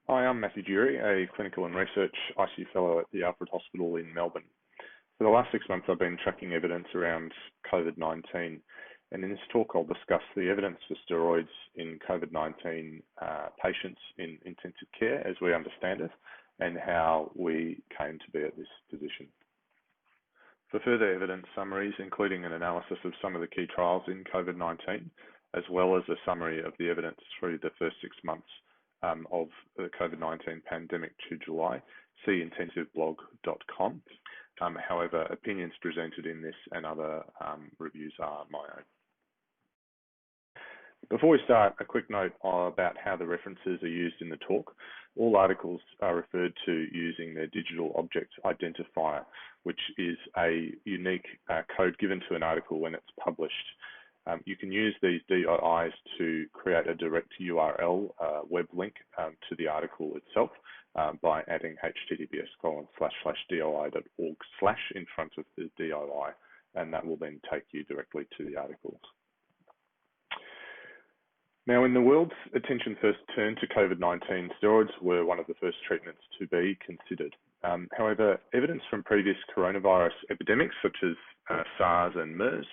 Hi, I'm Matthew Dury, a clinical and research ICU fellow at the Alfred Hospital in Melbourne. For the last 6 months, I've been tracking evidence around COVID-19, and in this talk, I'll discuss the evidence for steroids in COVID-19 patients in intensive care as we understand it, and how we came to be at this position. For further evidence summaries, including an analysis of some of the key trials in COVID-19, as well as a summary of the evidence through the first 6 months of the COVID-19 pandemic to July, see intensiveblog.com. However, opinions presented in this and other reviews are my own. Before we start, a quick note about how the references are used in the talk. All articles are referred to using their digital object identifier, which is a unique code given to an article when it's published. You can use these DIIs to create a direct URL web link to the article itself by adding https://doi.org/ in front of the DII, and that will then take you directly to the articles. Now, when the world's attention first turned to COVID-19, steroids were one of the first treatments to be considered. However, evidence from previous coronavirus epidemics, such as SARS and MERS,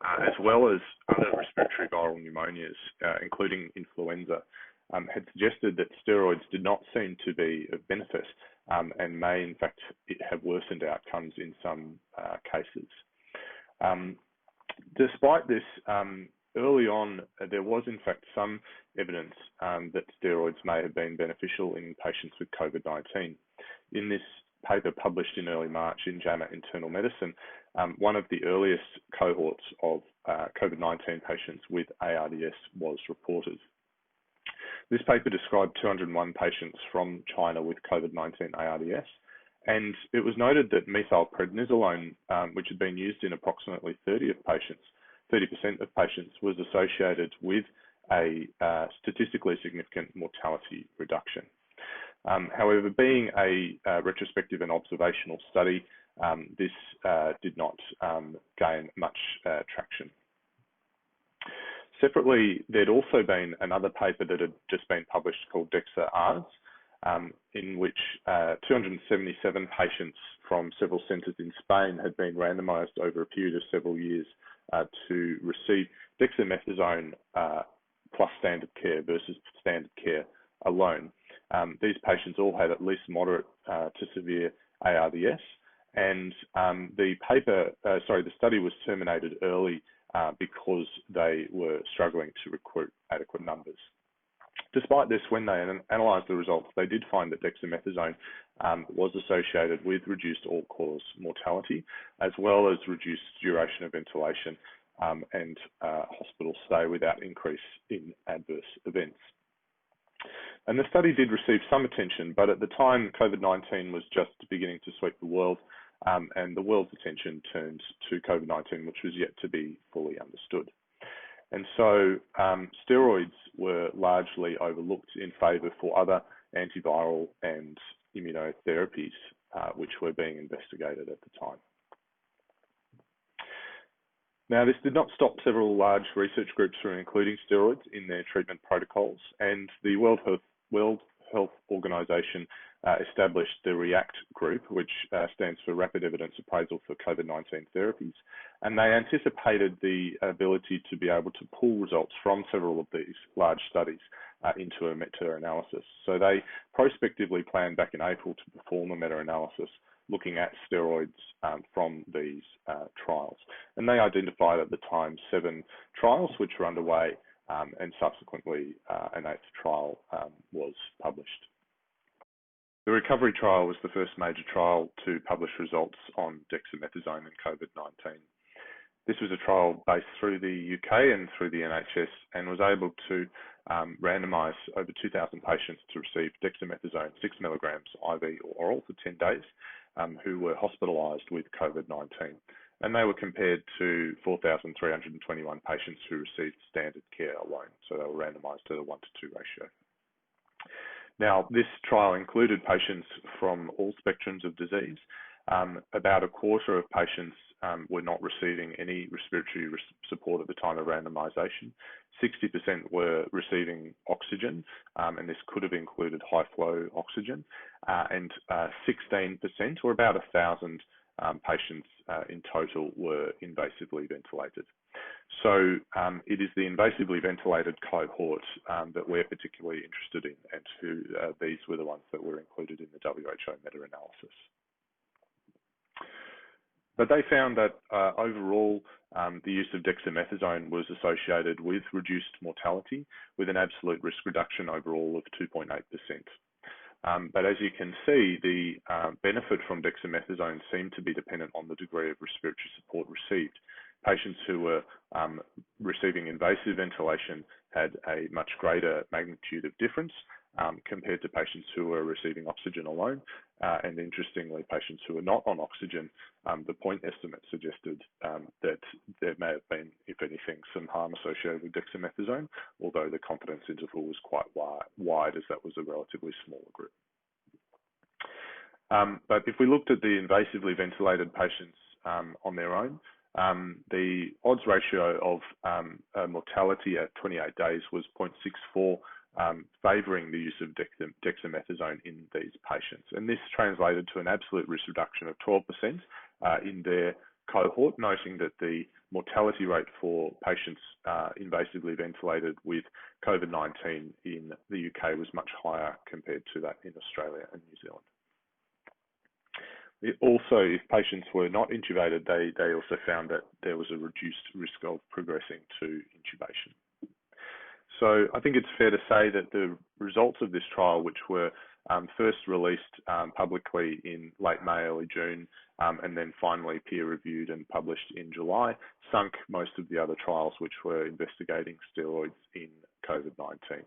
as well as other respiratory viral pneumonias, including influenza, had suggested that steroids did not seem to be of benefit and may, in fact, have worsened outcomes in some cases. Despite this, early on, there was, in fact, some evidence that steroids may have been beneficial in patients with COVID-19. In this paper published in early March in JAMA Internal Medicine, one of the earliest cohorts of COVID-19 patients with ARDS was reported. This paper described 201 patients from China with COVID-19 ARDS, and it was noted that methylprednisolone, which had been used in approximately 30% of patients, was associated with a statistically significant mortality reduction. However, being a retrospective and observational study, this did not gain much traction. Separately, there'd also been another paper that had just been published called ARDS, in which 277 patients from several centres in Spain had been randomised over a period of several years to receive dexamethasone plus standard care versus standard care alone. These patients all had at least moderate to severe ARDS, and the study was terminated early because they were struggling to recruit adequate numbers. Despite this, when they analysed the results, they did find that dexamethasone was associated with reduced all-cause mortality, as well as reduced duration of ventilation and hospital stay without increase in adverse events. And the study did receive some attention, but at the time, COVID-19 was just beginning to sweep the world, and the world's attention turned to COVID-19, which was yet to be fully understood. And so steroids were largely overlooked in favour for other antiviral and immunotherapies, which were being investigated at the time. Now, this did not stop several large research groups from including steroids in their treatment protocols, and the World Health Organization established the REACT group, which stands for Rapid Evidence Appraisal for COVID-19 Therapies, and they anticipated the ability to be able to pull results from several of these large studies into a meta-analysis. So they prospectively planned back in April to perform a meta-analysis looking at steroids from these trials. And they identified at the time 7 trials which were underway, and subsequently an 8th trial was published. The recovery trial was the first major trial to publish results on dexamethasone and COVID-19. This was a trial based through the UK and through the NHS, and was able to randomise over 2,000 patients to receive dexamethasone 6 milligrams IV or oral for 10 days, who were hospitalised with COVID-19. And they were compared to 4,321 patients who received standard care alone. So they were randomised at a 1:2 ratio. Now, this trial included patients from all spectrums of disease, about a quarter of patients were not receiving any respiratory support at the time of randomization. 60% were receiving oxygen, and this could have included high flow oxygen, and 16%, or about 1,000 patients in total, were invasively ventilated. So it is the invasively ventilated cohort that we're particularly interested in, and these were the ones that were included in the WHO meta-analysis. But they found that overall, the use of dexamethasone was associated with reduced mortality, with an absolute risk reduction overall of 2.8%. But as you can see, the benefit from dexamethasone seemed to be dependent on the degree of respiratory support received. Patients who were receiving invasive ventilation had a much greater magnitude of difference compared to patients who were receiving oxygen alone. And interestingly, patients who were not on oxygen, the point estimate suggested that there may have been, if anything, some harm associated with dexamethasone, although the confidence interval was quite wide as that was a relatively smaller group. But if we looked at the invasively ventilated patients on their own, the odds ratio of mortality at 28 days was 0.64, favouring the use of dexamethasone in these patients. And this translated to an absolute risk reduction of 12% in their cohort, noting that the mortality rate for patients invasively ventilated with COVID-19 in the UK was much higher compared to that in Australia and New Zealand. Also, if patients were not intubated, they also found that there was a reduced risk of progressing to intubation. So I think it's fair to say that the results of this trial, which were first released publicly in late May, early June, and then finally peer-reviewed and published in July, sunk most of the other trials which were investigating steroids in COVID-19.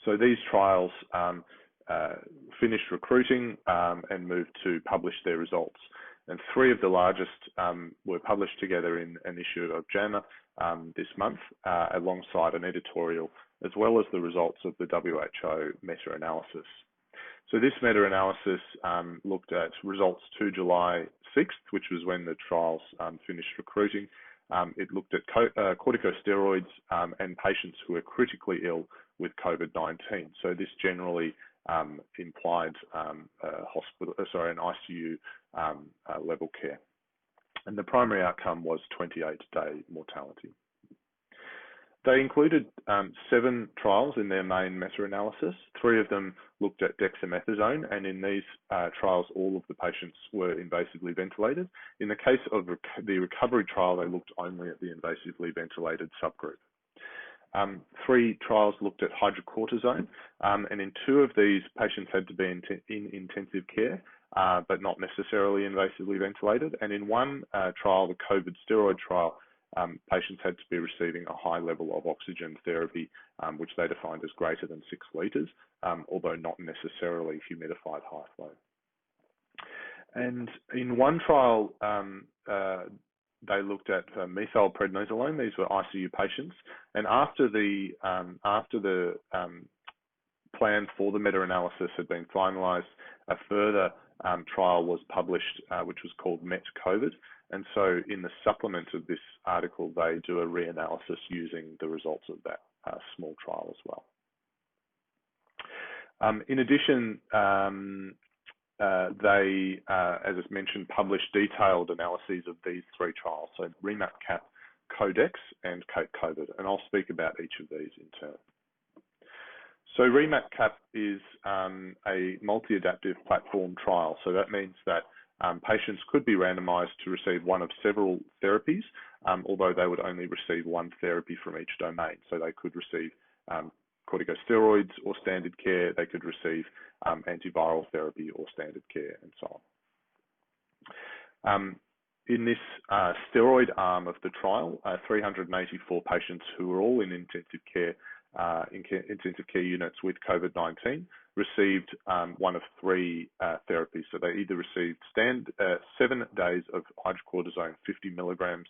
So these trials finished recruiting and moved to publish their results. And three of the largest were published together in an issue of JAMA this month, alongside an editorial, as well as the results of the WHO meta-analysis. So this meta-analysis looked at results to July 6th, which was when the trials finished recruiting. It looked at corticosteroids and patients who were critically ill with COVID-19. So this generally implied an ICU level care. And the primary outcome was 28-day mortality. They included 7 trials in their main meta-analysis. 3 of them looked at dexamethasone, and in these trials, all of the patients were invasively ventilated. In the case of the recovery trial, they looked only at the invasively ventilated subgroup. 3 trials looked at hydrocortisone, and in 2 of these, patients had to be in intensive care, but not necessarily invasively ventilated. And in one trial, the COVID steroid trial, patients had to be receiving a high level of oxygen therapy, which they defined as greater than 6 litres, although not necessarily humidified high flow. And in one trial, they looked at methylprednisolone. These were ICU patients, and after the plan for the meta-analysis had been finalised, a further trial was published, which was called MET-COVID. And so in the supplement of this article, they do a reanalysis using the results of that small trial as well. In addition, they, as I mentioned, published detailed analyses of these 3 trials, so REMAP-CAP, CODEX, and CAPE-COVID, and I'll speak about each of these in turn. So REMAP-CAP is a multi-adaptive platform trial, so that means that patients could be randomized to receive one of several therapies, although they would only receive one therapy from each domain. So they could receive corticosteroids or standard care, they could receive antiviral therapy or standard care, and so on. In this steroid arm of the trial, 384 patients who were all in intensive care units with COVID-19 received one of 3 therapies. So they either received 7 days of hydrocortisone 50 milligrams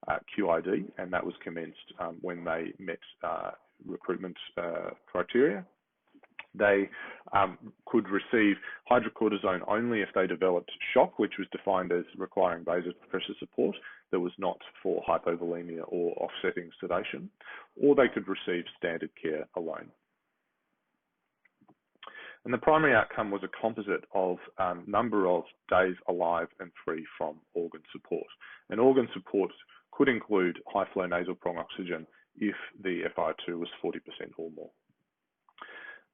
QID, and that was commenced when they met recruitment criteria. They could receive hydrocortisone only if they developed shock, which was defined as requiring vasopressor support that was not for hypovolemia or offsetting sedation, or they could receive standard care alone. And the primary outcome was a composite of number of days alive and free from organ support. And organ support could include high flow nasal prong oxygen if the FiO2 was 40% or more.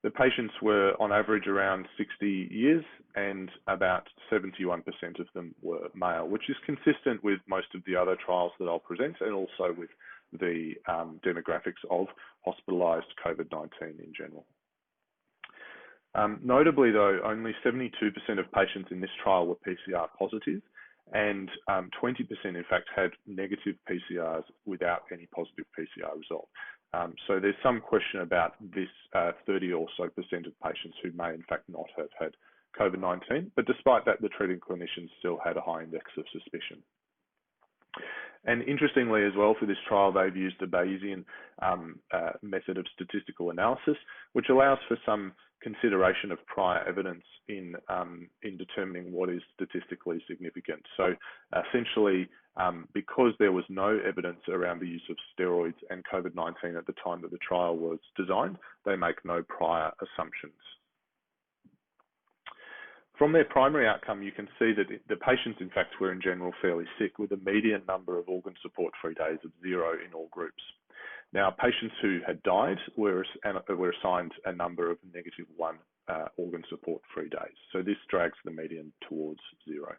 The patients were on average around 60 years, and about 71% of them were male, which is consistent with most of the other trials that I'll present, and also with the demographics of hospitalized COVID-19 in general. Notably, though, only 72% of patients in this trial were PCR positive, and 20% in fact had negative PCRs without any positive PCR result. So there's some question about this 30 or so percent of patients who may in fact not have had COVID-19, but despite that, the treating clinicians still had a high index of suspicion. And interestingly as well, for this trial, they've used a Bayesian method of statistical analysis, which allows for some consideration of prior evidence in determining what is statistically significant. So essentially, because there was no evidence around the use of steroids and COVID-19 at the time that the trial was designed, they make no prior assumptions. From their primary outcome, you can see that the patients, in fact, were in general fairly sick, with a median number of organ support-free days of 0 in all groups. Now, patients who had died were assigned a number of -1 organ support-free days. So this drags the median towards 0.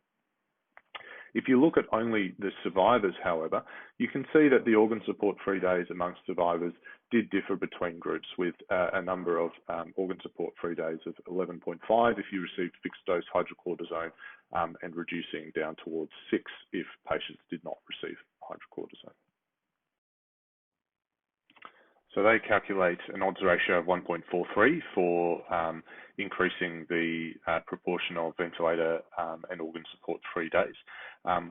If you look at only the survivors, however, you can see that the organ support-free days amongst survivors did differ between groups, with a number of organ support-free days of 11.5 if you received fixed-dose hydrocortisone, and reducing down towards 6 if patients did not receive hydrocortisone. So they calculate an odds ratio of 1.43 for increasing the proportion of ventilator and organ support-free days,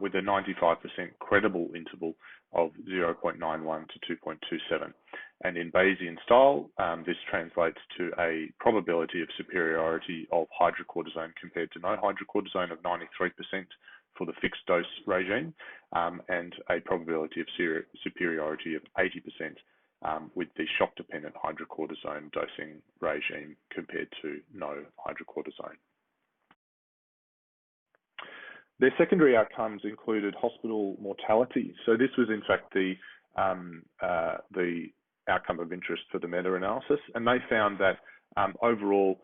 with a 95% credible interval of 0.91 to 2.27. And in Bayesian style, this translates to a probability of superiority of hydrocortisone compared to no hydrocortisone of 93% for the fixed dose regime, and a probability of superiority of 80% with the shock-dependent hydrocortisone dosing regime compared to no hydrocortisone. Their secondary outcomes included hospital mortality. So this was in fact the outcome of interest for the meta-analysis, and they found that overall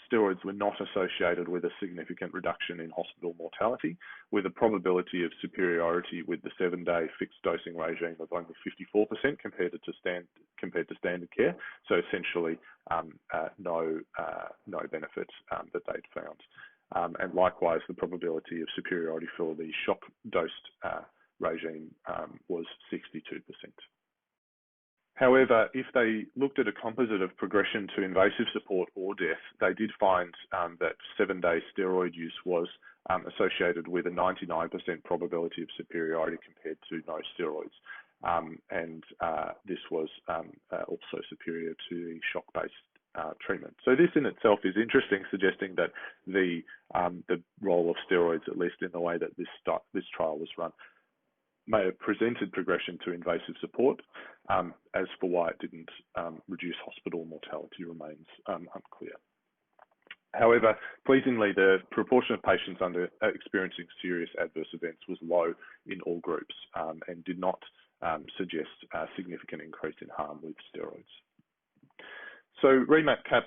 steroids were not associated with a significant reduction in hospital mortality, with a probability of superiority with the 7-day fixed dosing regime of only 54% compared to standard care. So essentially, no benefits that they'd found. And likewise, the probability of superiority for the shock-dosed regime was 62%. However, if they looked at a composite of progression to invasive support or death, they did find that 7-day steroid use was associated with a 99% probability of superiority compared to no steroids. And this was also superior to the shock-based treatment. So this in itself is interesting, suggesting that the role of steroids, at least in the way that this trial was run, may have presented progression to invasive support. As for why it didn't reduce hospital mortality remains unclear. However, pleasingly, the proportion of patients experiencing serious adverse events was low in all groups, and did not suggest a significant increase in harm with steroids. So REMAP-CAP,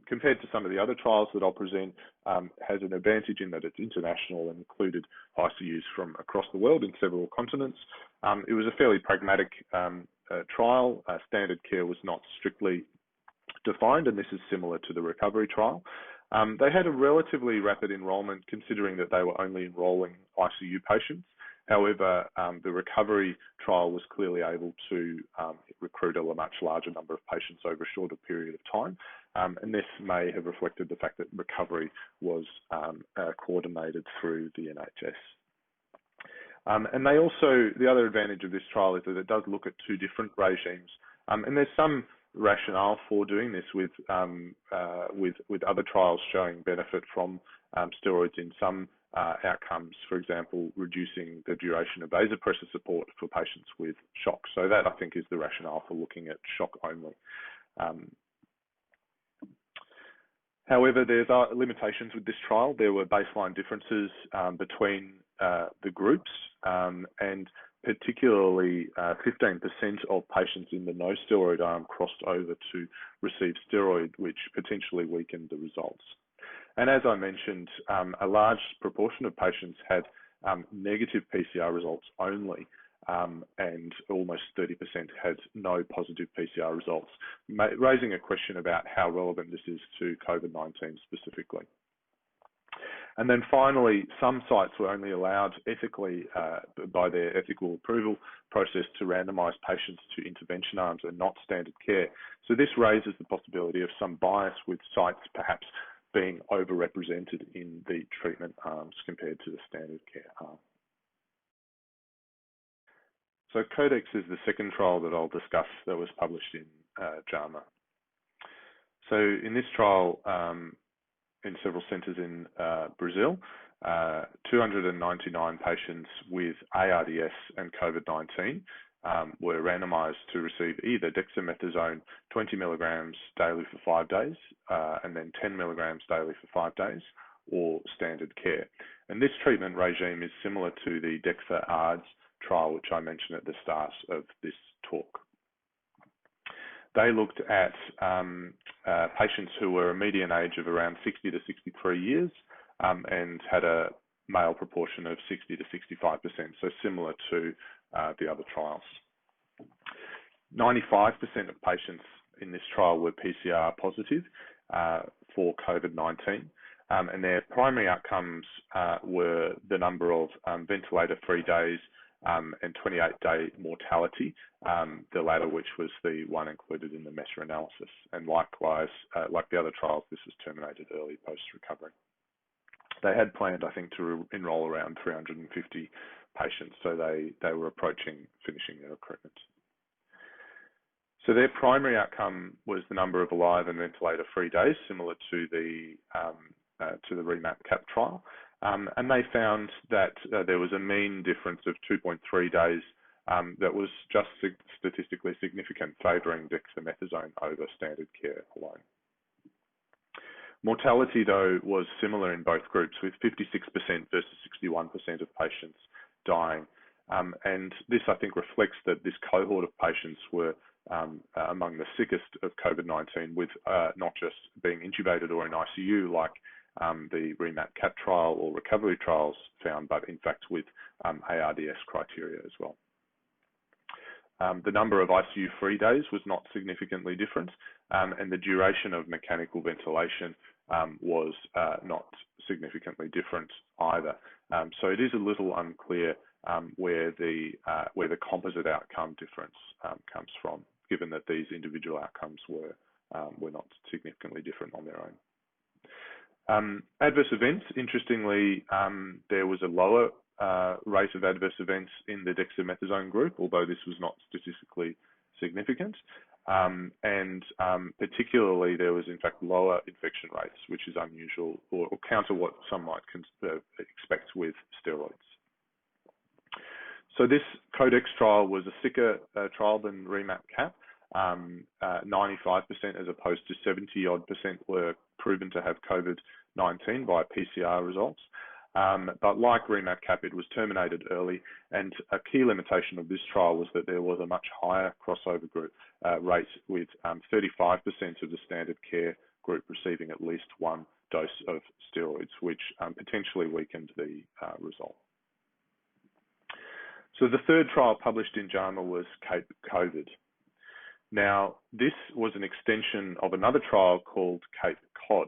compared to some of the other trials that I'll present, has an advantage in that it's international and included ICUs from across the world in several continents. It was a fairly pragmatic trial. Standard care was not strictly defined, and this is similar to the recovery trial. They had a relatively rapid enrollment, considering that they were only enrolling ICU patients. However, the recovery trial was clearly able to recruit a much larger number of patients over a shorter period of time, and this may have reflected the fact that recovery was coordinated through the NHS. And the other advantage of this trial is that it does look at 2 different regimes, and there's some rationale for doing this with other trials showing benefit from steroids in some outcomes, for example, reducing the duration of vasopressor support for patients with shock. So that, I think, is the rationale for looking at shock only. However, there's limitations with this trial. There were baseline differences between the groups, and particularly 15% of patients in the no steroid arm crossed over to receive steroid, which potentially weakened the results. And as I mentioned, a large proportion of patients had negative PCR results only, and almost 30% had no positive PCR results, raising a question about how relevant this is to COVID-19 specifically. And then finally, some sites were only allowed ethically by their ethical approval process to randomise patients to intervention arms and not standard care. So this raises the possibility of some bias, with sites perhaps being overrepresented in the treatment arms compared to the standard care arm. So Codex is the second trial that I'll discuss that was published in JAMA. So in this trial, in several centres in Brazil, 299 patients with ARDS and COVID-19 were randomised to receive either dexamethasone 20 milligrams daily for 5 days, and then 10 milligrams daily for 5 days, or standard care. And this treatment regime is similar to the ARDS trial, which I mentioned at the start of this talk. They looked at patients who were a median age of around 60 to 63 years and had a male proportion of 60 to 65%, so similar to the other trials. 95% of patients in this trial were PCR positive for COVID-19, and their primary outcomes were the number of ventilator-free days and 28-day mortality, the latter which was the one included in the meta-analysis. And likewise, like the other trials, this was terminated early post-recovery. They had planned, I think, to enroll around 350 patients, so they were approaching finishing their recruitment. So their primary outcome was the number of alive and ventilator-free days, similar to the REMAP-CAP trial. And they found that there was a mean difference of 2.3 days that was just statistically significant, favouring dexamethasone over standard care alone. Mortality, though, was similar in both groups, with 56% versus 61% of patients dying. And this, I think, reflects that this cohort of patients were among the sickest of COVID-19, with not just being intubated or in ICU like the REMAP-CAP trial or recovery trials found, but in fact with ARDS criteria as well. The number of ICU-free days was not significantly different, and the duration of mechanical ventilation was not significantly different either. So it is a little unclear where the composite outcome difference comes from, given that these individual outcomes were not significantly different on their own. Adverse events, interestingly, there was a lower rate of adverse events in the dexamethasone group, although this was not statistically significant. And particularly, there was in fact lower infection rates, which is unusual or counter what some might expect with steroids. So this Codex trial was a sicker trial than REMAP-CAP. 95% as opposed to 70-odd% were proven to have COVID-19 by PCR results. But like REMAP-CAP, it was terminated early, and a key limitation of this trial was that there was a much higher crossover group rate, with 35% of the standard care group receiving at least one dose of steroids, which potentially weakened the result. So the third trial published in JAMA was CAPE COVID. Now, this was an extension of another trial called CAPE COD,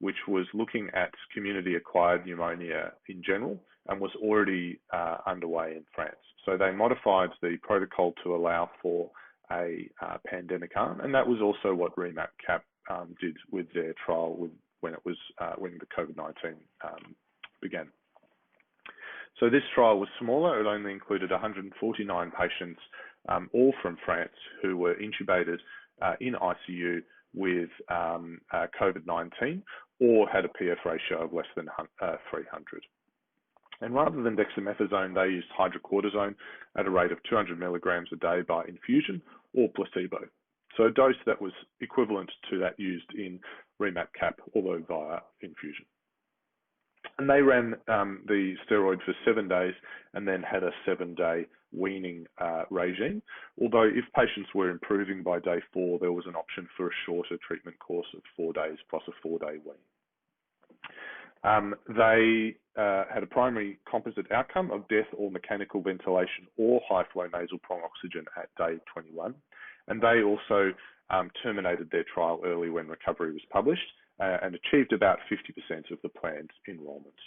which was looking at community-acquired pneumonia in general and was already underway in France. So they modified the protocol to allow for a pandemic arm, and that was also what REMAP-CAP did with their trial when the COVID-19 began. So this trial was smaller. It only included 149 patients, all from France, who were intubated in ICU with COVID-19 or had a PF ratio of less than 300. And rather than dexamethasone, they used hydrocortisone at a rate of 200 milligrams a day by infusion or placebo. So a dose that was equivalent to that used in REMAP-CAP, although via infusion. And they ran the steroid for 7 days and then had a 7-day weaning regime. Although if patients were improving by day 4, there was an option for a shorter treatment course of 4 days plus a 4-day wean. They had a primary composite outcome of death or mechanical ventilation or high flow nasal prong oxygen at day 21. And they also terminated their trial early when recovery was published and achieved about 50% of the planned enrolment.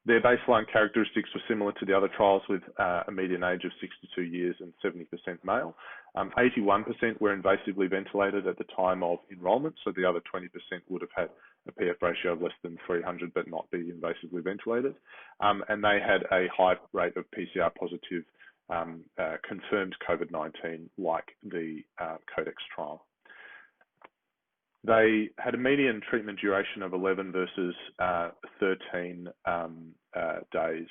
Their baseline characteristics were similar to the other trials with a median age of 62 years and 70% male. 81% were invasively ventilated at the time of enrolment, so the other 20% would have had a PF ratio of less than 300 but not be invasively ventilated. And they had a high rate of PCR positive confirmed COVID-19 like the Codex trial. They had a median treatment duration of 11 versus 13 days.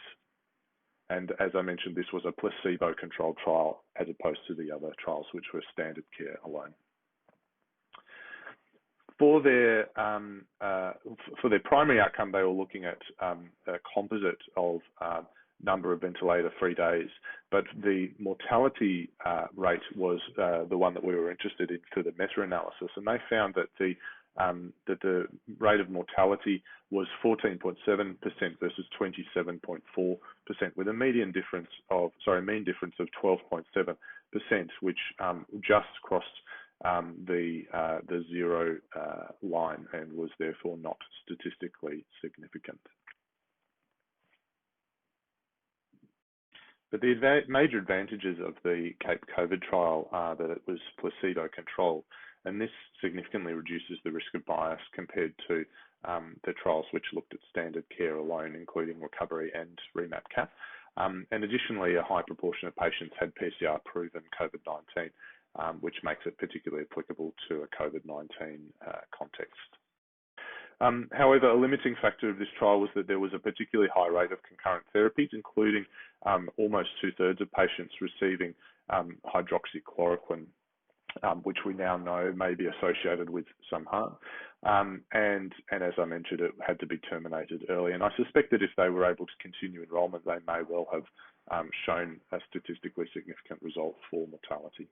And as I mentioned, this was a placebo-controlled trial as opposed to the other trials, which were standard care alone. For their primary outcome, they were looking at a composite of number of ventilator-free days, but the mortality rate was the one that we were interested in for the meta-analysis, and they found that the rate of mortality was 14.7% versus 27.4%, with a mean difference of 12.7%, which just crossed the zero line and was therefore not statistically significant. But the major advantages of the CAPE COVID trial are that it was placebo-controlled, and this significantly reduces the risk of bias compared to the trials which looked at standard care alone, including recovery and REMAP-CAP. And additionally, a high proportion of patients had PCR-proven COVID-19, which makes it particularly applicable to a COVID-19 context. However, a limiting factor of this trial was that there was a particularly high rate of concurrent therapies, including almost 2/3 of patients receiving hydroxychloroquine, which we now know may be associated with some harm. And as I mentioned, it had to be terminated early. And I suspect that if they were able to continue enrolment, they may well have shown a statistically significant result for mortality.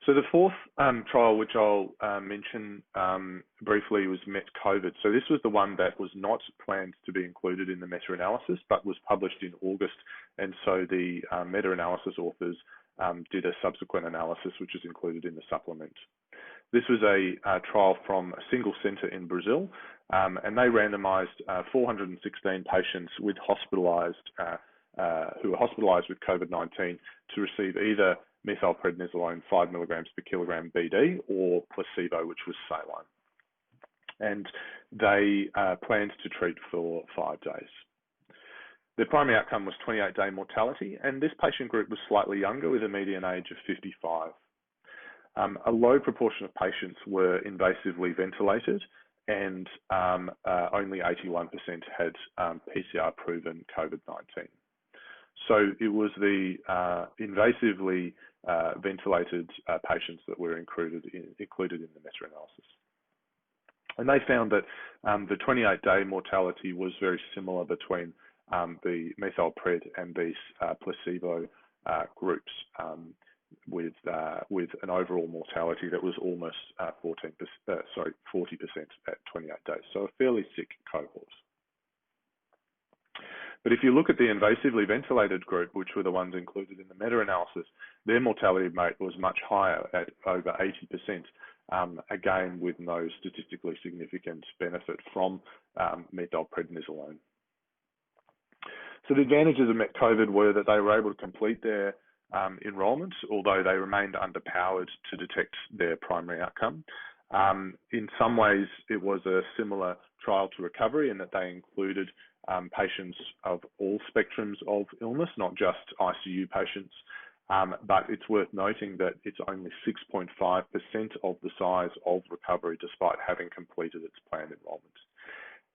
So the fourth trial, which I'll mention briefly, was MET-COVID. So this was the one that was not planned to be included in the meta-analysis, but was published in August. And so the meta-analysis authors did a subsequent analysis, which is included in the supplement. This was a trial from a single center in Brazil, and they randomized 416 patients with who were hospitalized with COVID-19 to receive either methylprednisolone 5 milligrams per kilogram BD or placebo, which was saline. And they planned to treat for 5 days. The primary outcome was 28-day mortality, and this patient group was slightly younger with a median age of 55. A low proportion of patients were invasively ventilated, and only 81% had PCR-proven COVID-19. So it was the invasively ventilated patients that were included in the meta-analysis. And they found that the 28-day mortality was very similar between the methylpred and these placebo groups, with an overall mortality that was almost 40% at 28 days. So a fairly sick cohort. But if you look at the invasively ventilated group, which were the ones included in the meta-analysis, their mortality rate was much higher at over 80%, again with no statistically significant benefit from methylprednisolone. So the advantages of MET-COVID were that they were able to complete their enrolment, although they remained underpowered to detect their primary outcome. In some ways, it was a similar trial to recovery in that they included patients of all spectrums of illness, not just ICU patients. But it's worth noting that it's only 6.5% of the size of recovery despite having completed its planned enrolment.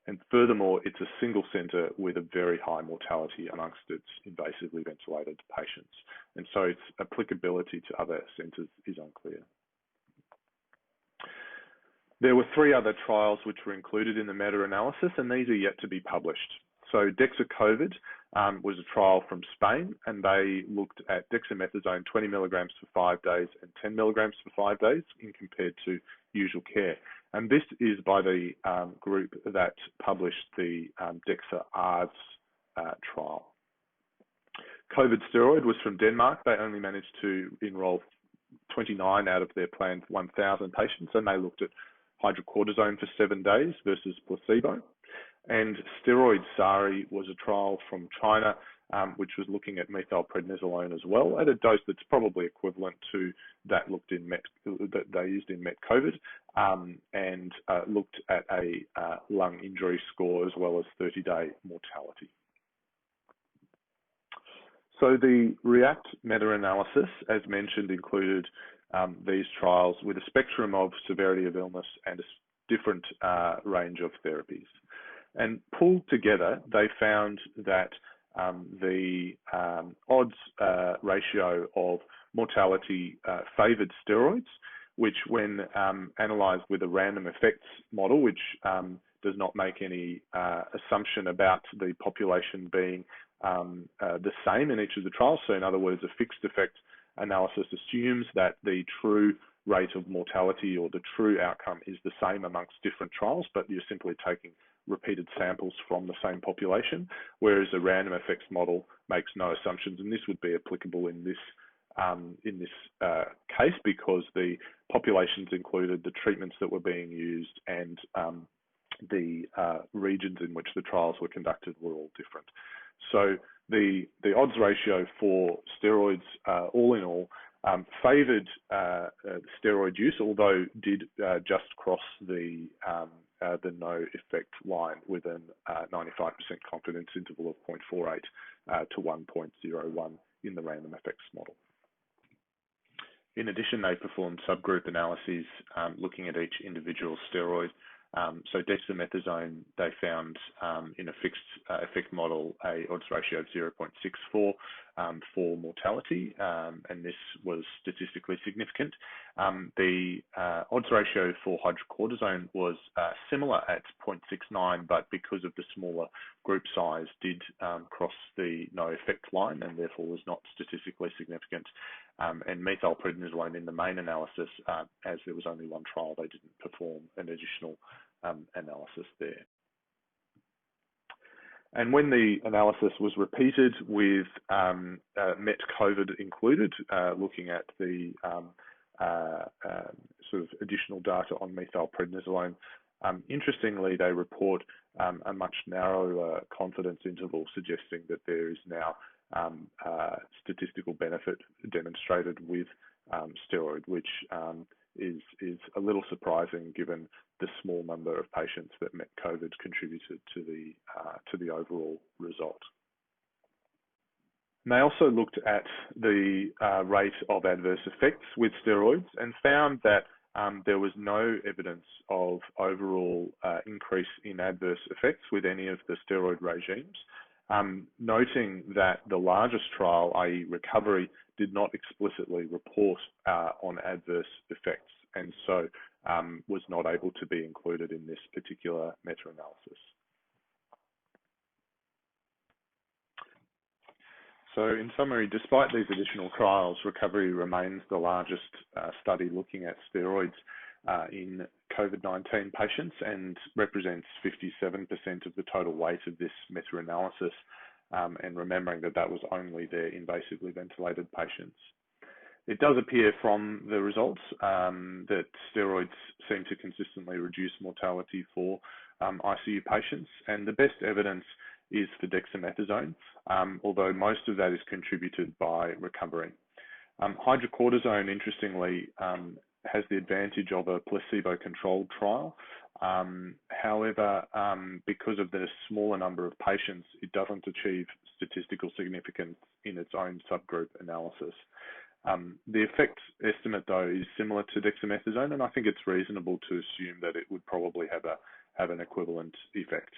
And furthermore, it's a single centre with a very high mortality amongst its invasively ventilated patients. And so its applicability to other centres is unclear. There were 3 other trials which were included in the meta-analysis, and these are yet to be published. So DEXA-COVID was a trial from Spain, and they looked at dexamethasone 20 milligrams for 5 days and 10 milligrams for 5 days in compared to usual care. And this is by the group that published the DEXA-ARDS trial. COVID steroid was from Denmark. They only managed to enroll 29 out of their planned 1,000 patients, and they looked at hydrocortisone for 7 days versus placebo. And steroid SARI was a trial from China, which was looking at methylprednisolone as well at a dose that's probably equivalent to that that they used in MET-COVID, and looked at a lung injury score as well as 30-day mortality. So the REACT meta-analysis, as mentioned, included these trials with a spectrum of severity of illness and a different range of therapies. And pulled together, they found that the odds ratio of mortality favoured steroids, which when analysed with a random effects model, which does not make any assumption about the population being the same in each of the trials. So in other words, a fixed effect analysis assumes that the true rate of mortality or the true outcome is the same amongst different trials, but you're simply taking repeated samples from the same population, whereas a random effects model makes no assumptions, and this would be applicable in this case because the populations included the treatments that were being used and the regions in which the trials were conducted were all different. So the odds ratio for steroids, all in all, favoured steroid use, although did just cross the no effect line with a 95% confidence interval of 0.48 to 1.01 in the random effects model. In addition, they performed subgroup analyses looking at each individual steroid. So dexamethasone, they found in a fixed effect model a odds ratio of 0.64 for mortality, and this was statistically significant. The odds ratio for hydrocortisone was similar at 0.69, but because of the smaller group size, did cross the no effect line and therefore was not statistically significant. And methylprednisolone in the main analysis, as there was only one trial, they didn't perform an additional analysis there. And when the analysis was repeated with MET-COVID included, looking at the sort of additional data on methylprednisolone, interestingly, they report a much narrower confidence interval, suggesting that there is now statistical benefit demonstrated with steroid, which is a little surprising given the small number of patients that MET-COVID contributed to the overall result. And they also looked at the rate of adverse effects with steroids and found that there was no evidence of overall increase in adverse effects with any of the steroid regimes, noting that the largest trial, i.e. recovery, did not explicitly report on adverse effects, and so was not able to be included in this particular meta-analysis. So in summary, despite these additional trials, recovery remains the largest study looking at steroids in COVID-19 patients and represents 57% of the total weight of this meta-analysis, and remembering that that was only their invasively ventilated patients. It does appear from the results that steroids seem to consistently reduce mortality for ICU patients, and the best evidence is for dexamethasone, although most of that is contributed by recovery. Hydrocortisone, interestingly, has the advantage of a placebo-controlled trial, However, because of the smaller number of patients, it doesn't achieve statistical significance in its own subgroup analysis. The effect estimate, though, is similar to dexamethasone, and I think it's reasonable to assume that it would probably have an equivalent effect.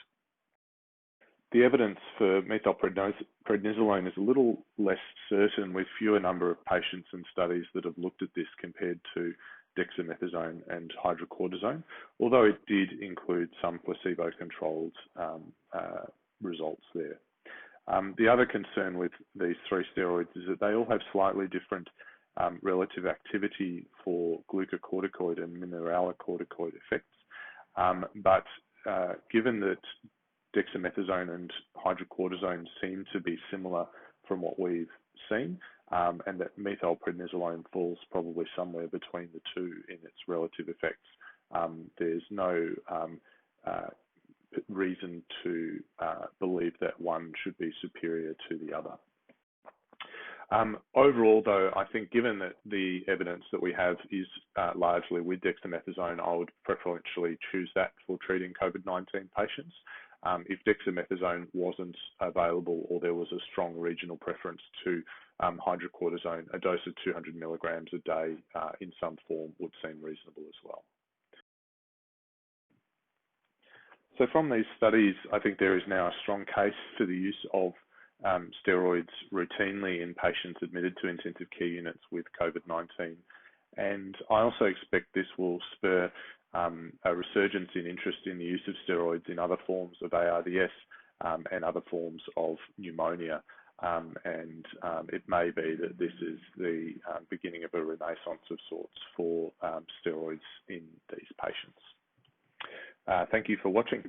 The evidence for methylprednisolone is a little less certain, with fewer number of patients and studies that have looked at this compared to dexamethasone and hydrocortisone, although it did include some placebo-controlled results there. The other concern with these three steroids is that they all have slightly different relative activity for glucocorticoid and mineralocorticoid effects. But given that dexamethasone and hydrocortisone seem to be similar from what we've seen, and that methylprednisolone falls probably somewhere between the two in its relative effects, there's no reason to believe that one should be superior to the other. Overall, though, I think given that the evidence that we have is largely with dexamethasone, I would preferentially choose that for treating COVID-19 patients. If dexamethasone wasn't available or there was a strong regional preference to hydrocortisone, a dose of 200 milligrams a day in some form would seem reasonable as well. So from these studies, I think there is now a strong case for the use of steroids routinely in patients admitted to intensive care units with COVID-19. And I also expect this will spur a resurgence in interest in the use of steroids in other forms of ARDS and other forms of pneumonia. And it may be that this is the beginning of a renaissance of sorts for steroids in these patients. Thank you for watching.